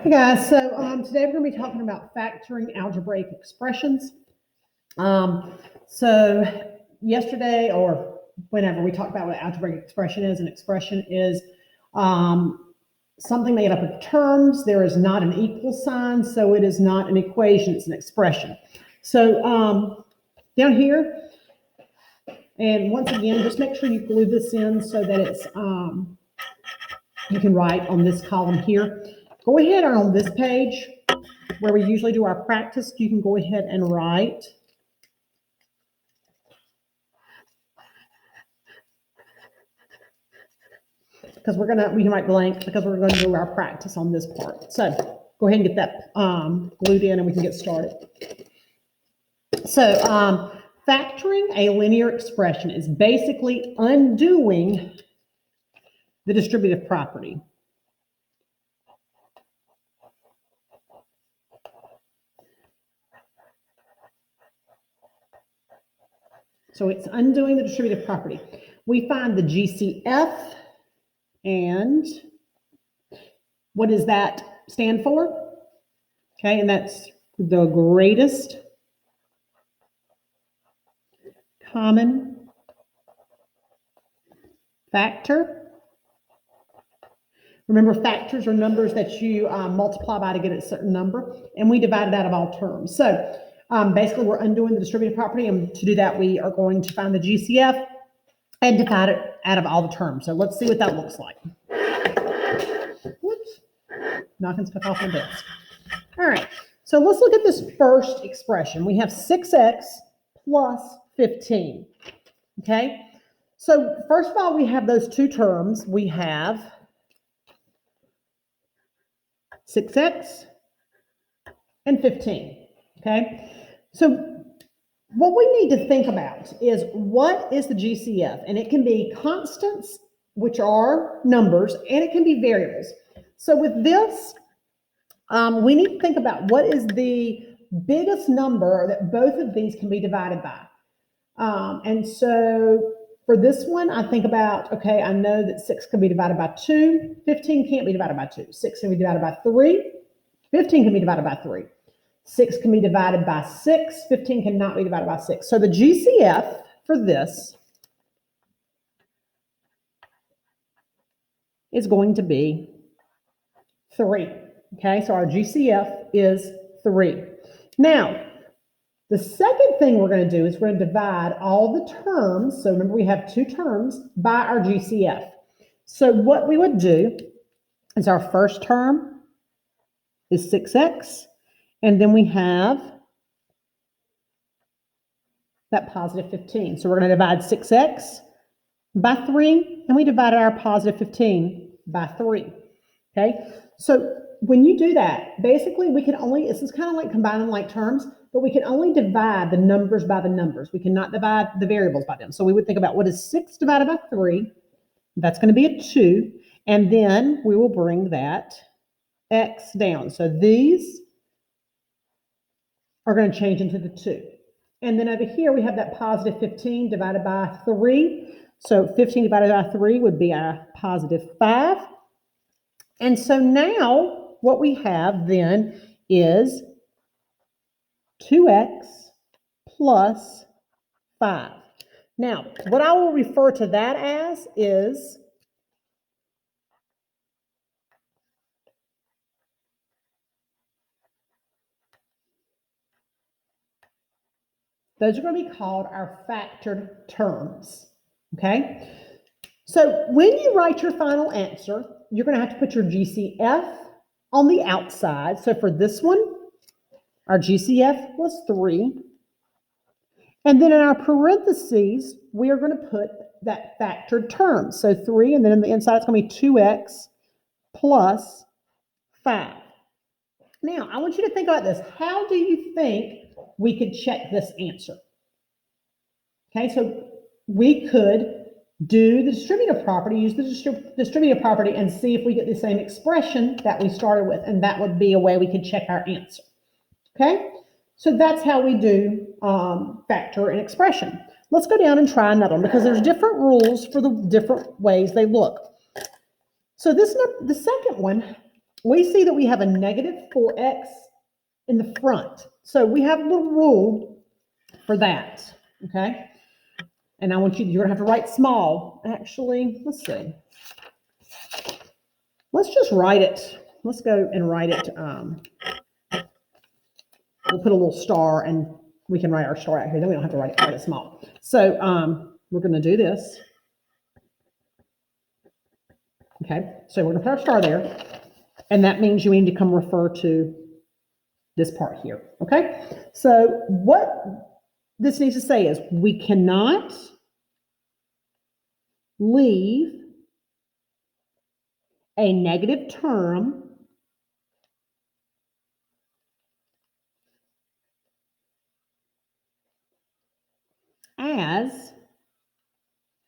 Hey guys, so today we're going to be talking about factoring algebraic expressions. So yesterday or whenever we talked about what algebraic expression is, an expression is something made up of terms. There is not an equal sign, so it is not an equation, it's an expression. So down here, and once again, just make sure you glue this in so that it's you can write on this column here. Go ahead and on this page where we usually do our practice, you can go ahead and write because we can write blank because we're going to do our practice on this part. So go ahead and get that glued in and we can get started. So factoring a linear expression is basically undoing the distributive property. So it's undoing the distributive property. We find the GCF, and what does that stand for? Okay, and that's the greatest common factor. Remember, factors are numbers that you multiply by to get a certain number, and we divide it out of all terms. So basically, we're undoing the distributive property, and to do that, we are going to find the GCF and divide it out of all the terms. So let's see what that looks like. Whoops, knocking stuff off my desk. All right, so let's look at this first expression. We have 6x plus 15, okay? So first of all, we have those two terms. We have 6x and 15, okay? So what we need to think about is what is the GCF? And it can be constants, which are numbers, and it can be variables. So with this, we need to think about what is the biggest number that both of these can be divided by. And so for this one, I think about, okay, I know that 6 can be divided by 2. 15 can't be divided by 2. 6 can be divided by 3. 15 can be divided by 3. 6 can be divided by 6. 15 cannot be divided by 6. So the GCF for this is going to be 3. Okay, so our GCF is 3. Now, the second thing we're going to do is we're going to divide all the terms. So remember, we have two terms by our GCF. So what we would do is our first term is 6x. And then we have that positive 15. So we're going to divide 6x by 3, and we divided our positive 15 by 3. Okay, so when you do that, basically we can only, this is kind of like combining like terms, but we can only divide the numbers by the numbers. We cannot divide the variables by them. So we would think about what is 6 divided by 3. That's going to be a 2. And then we will bring that x down. So these are going to change into the 2. And then over here, we have that positive 15 divided by 3. So 15 divided by 3 would be our positive 5. And so now what we have then is 2x plus 5. Now, what I will refer to that as is those are going to be called our factored terms, okay? So when you write your final answer, you're going to have to put your GCF on the outside. So for this one, our GCF was 3. And then in our parentheses, we are going to put that factored term. So 3, and then on the inside, it's going to be 2x plus 5. Now, I want you to think about this. How do you think we could check this answer? Okay, so we could do the distributive property, use the distributive property, and see if we get the same expression that we started with, and that would be a way we could check our answer. Okay, so that's how we do factor an expression. Let's go down and try another one because there's different rules for the different ways they look. So the second one we see that we have a negative 4x in the front. So we have a little rule for that, okay? And I want you're gonna have to write small. Actually, let's see. Let's just write it. Let's go and write it. We'll put a little star and we can write our star out here. Then we don't have to write it small. So we're gonna do this. Okay, so we're gonna put our star there. And that means you need to come refer to this part here, okay? So what this needs to say is we cannot leave a negative term as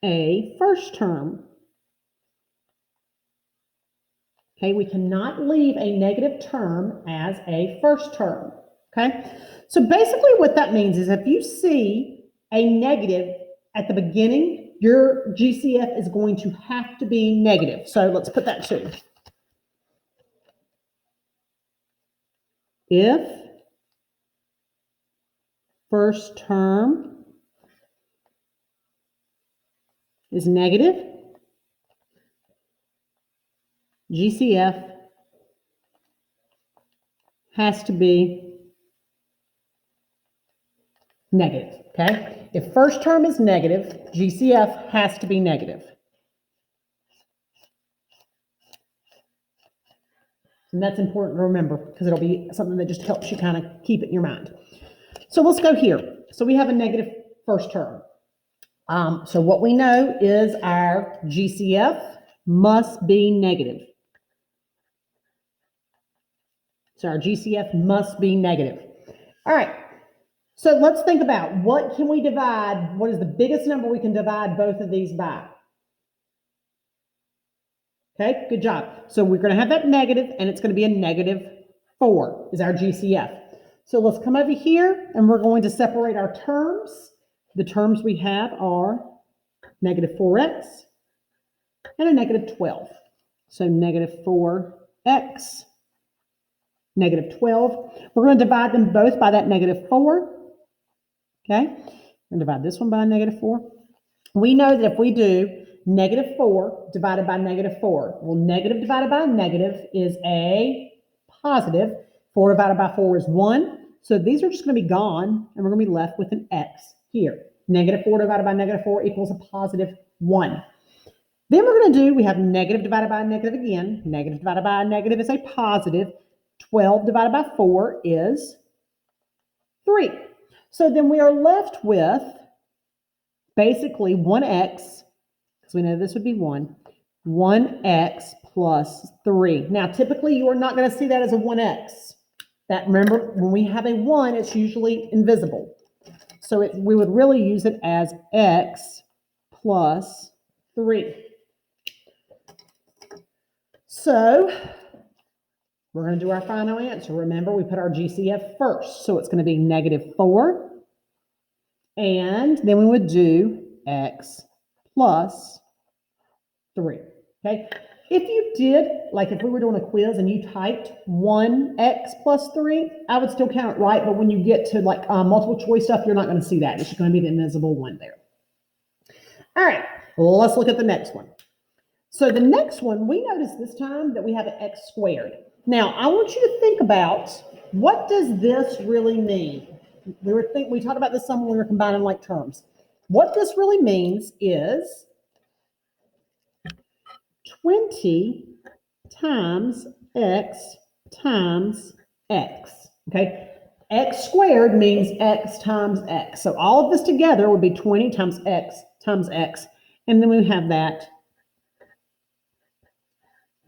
a first term. Okay, we cannot leave a negative term as a first term, okay? So basically what that means is if you see a negative at the beginning, your GCF is going to have to be negative. So let's put that too. If first term is negative, GCF has to be negative, okay? If first term is negative, GCF has to be negative. And that's important to remember because it'll be something that just helps you kind of keep it in your mind. So let's go here. So we have a negative first term. So what we know is our GCF must be negative. So our GCF must be negative. All right. So let's think about what can we divide? What is the biggest number we can divide both of these by? Okay, good job. So we're going to have that negative, and it's going to be a negative 4 is our GCF. So let's come over here, and we're going to separate our terms. The terms we have are negative 4x and a negative 12. So negative 4x, negative 12. We're going to divide them both by that negative 4. Okay, we're going to divide this one by a negative 4. We know that if we do negative 4 divided by negative 4, well, negative divided by negative is a positive. 4 divided by 4 is 1. So these are just going to be gone, and we're going to be left with an x here. Negative 4 divided by negative 4 equals a positive 1. Then we're going to do, we have negative divided by a negative again. Negative divided by a negative is a positive. 12 divided by 4 is 3. So then we are left with basically 1x, because we know this would be 1x plus 3. Now, typically, you are not going to see that as a 1x. That, remember, when we have a 1, it's usually invisible. So we would really use it as x plus 3. So we're going to do our final answer. Remember, we put our GCF first. So it's going to be negative 4. And then we would do x plus 3. Okay. If you did, like if we were doing a quiz and you typed 1x plus 3, I would still count it right. But when you get to like multiple choice stuff, you're not going to see that. It's just going to be the invisible 1 there. All right, let's look at the next one. So the next one, we notice this time that we have an x squared. Now, I want you to think about, what does this really mean? We talked about this some when we were combining like terms. What this really means is 20 times x times x, okay? X squared means x times x. So all of this together would be 20 times x, and then we have that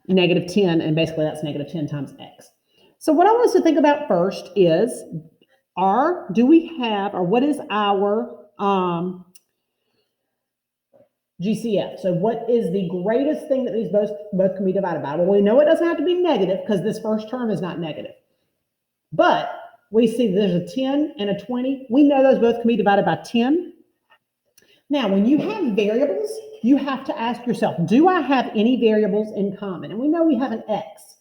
negative 10, and basically that's negative 10 times x. So what I want us to think about first is, do we have, or what is our GCF? So what is the greatest thing that these both can be divided by? Well, we know it doesn't have to be negative because this first term is not negative. But we see there's a 10 and a 20. We know those both can be divided by 10. Now, when you have variables, you have to ask yourself, do I have any variables in common? And we know we have an x.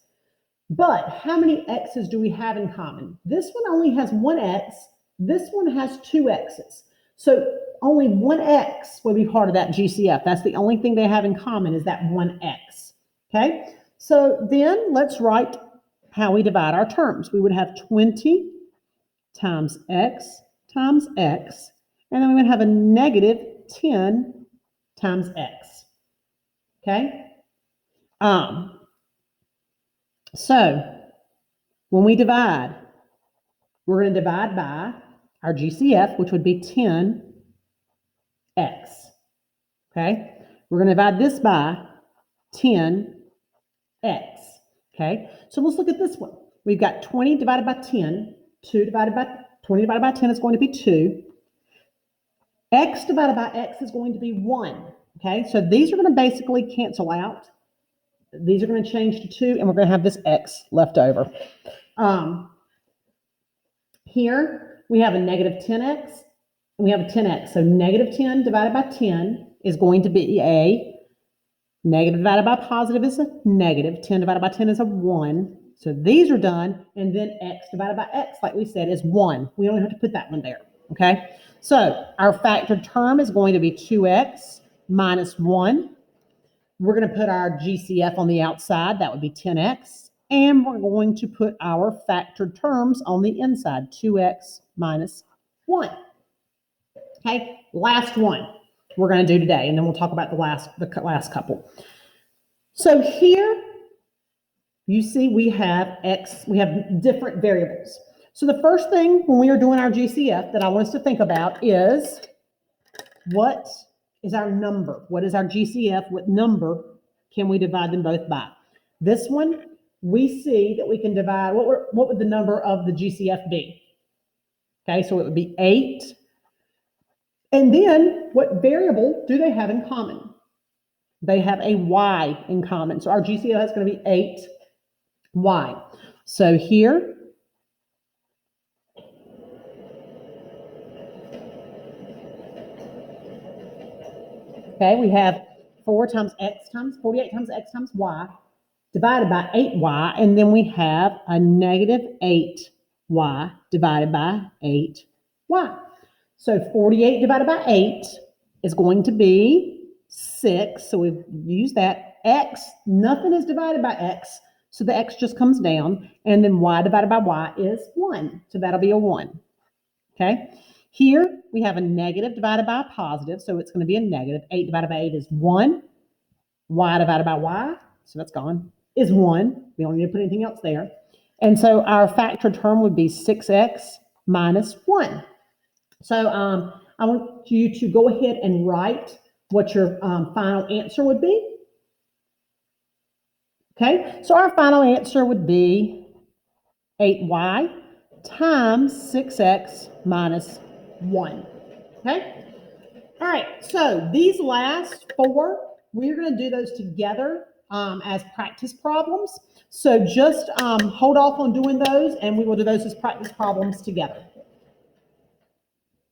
But how many x's do we have in common? This one only has one x. This one has two x's. So only one x will be part of that GCF. That's the only thing they have in common is that one x. Okay? So then let's write how we divide our terms. We would have 20 times x, and then we would have a negative 10 times x. Okay? So when we divide, we're going to divide by our GCF, which would be 10x. Okay? We're going to divide this by 10x. Okay? So let's look at this one. We've got 20 divided by 10. 20 divided by 10 is going to be 2. X divided by x is going to be 1. Okay? So these are going to basically cancel out. These are going to change to 2, and we're going to have this x left over. Here, we have a negative 10x, and we have a 10x. So negative 10 divided by 10 is going to be a negative divided by positive is a negative. 10 divided by 10 is a 1. So these are done, and then x divided by x, like we said, is 1. We don't have to put that one there, okay? So our factored term is going to be 2x minus 1. We're going to put our GCF on the outside. That would be 10x. And we're going to put our factored terms on the inside, 2x minus 1. Okay, last one we're going to do today, and then we'll talk about the last couple. So here you see we have different variables. So the first thing when we are doing our GCF that I want us to think about is what is our number? What is our GCF? What number can we divide them both by? This one, we see that we can divide, what would the number of the GCF be? Okay, so it would be 8. And then what variable do they have in common? They have a y in common. So our GCF is going to be 8y. So here, okay, we have 48 times x times y divided by 8y, and then we have a negative 8y divided by 8y. So 48 divided by 8 is going to be 6. So we've used that. X, nothing is divided by x, so the x just comes down, and then y divided by y is 1. So that'll be a 1. Okay? Here we have a negative divided by a positive, so it's going to be a negative. 8 divided by 8 is 1. Y divided by y, so that's gone, is 1. We don't need to put anything else there. And so our factored term would be 6x minus 1. So I want you to go ahead and write what your final answer would be. Okay, so our final answer would be 8y times 6x minus 1. Okay? All right, so these last 4, we're going to do those together as practice problems. So just hold off on doing those, and we will do those as practice problems together.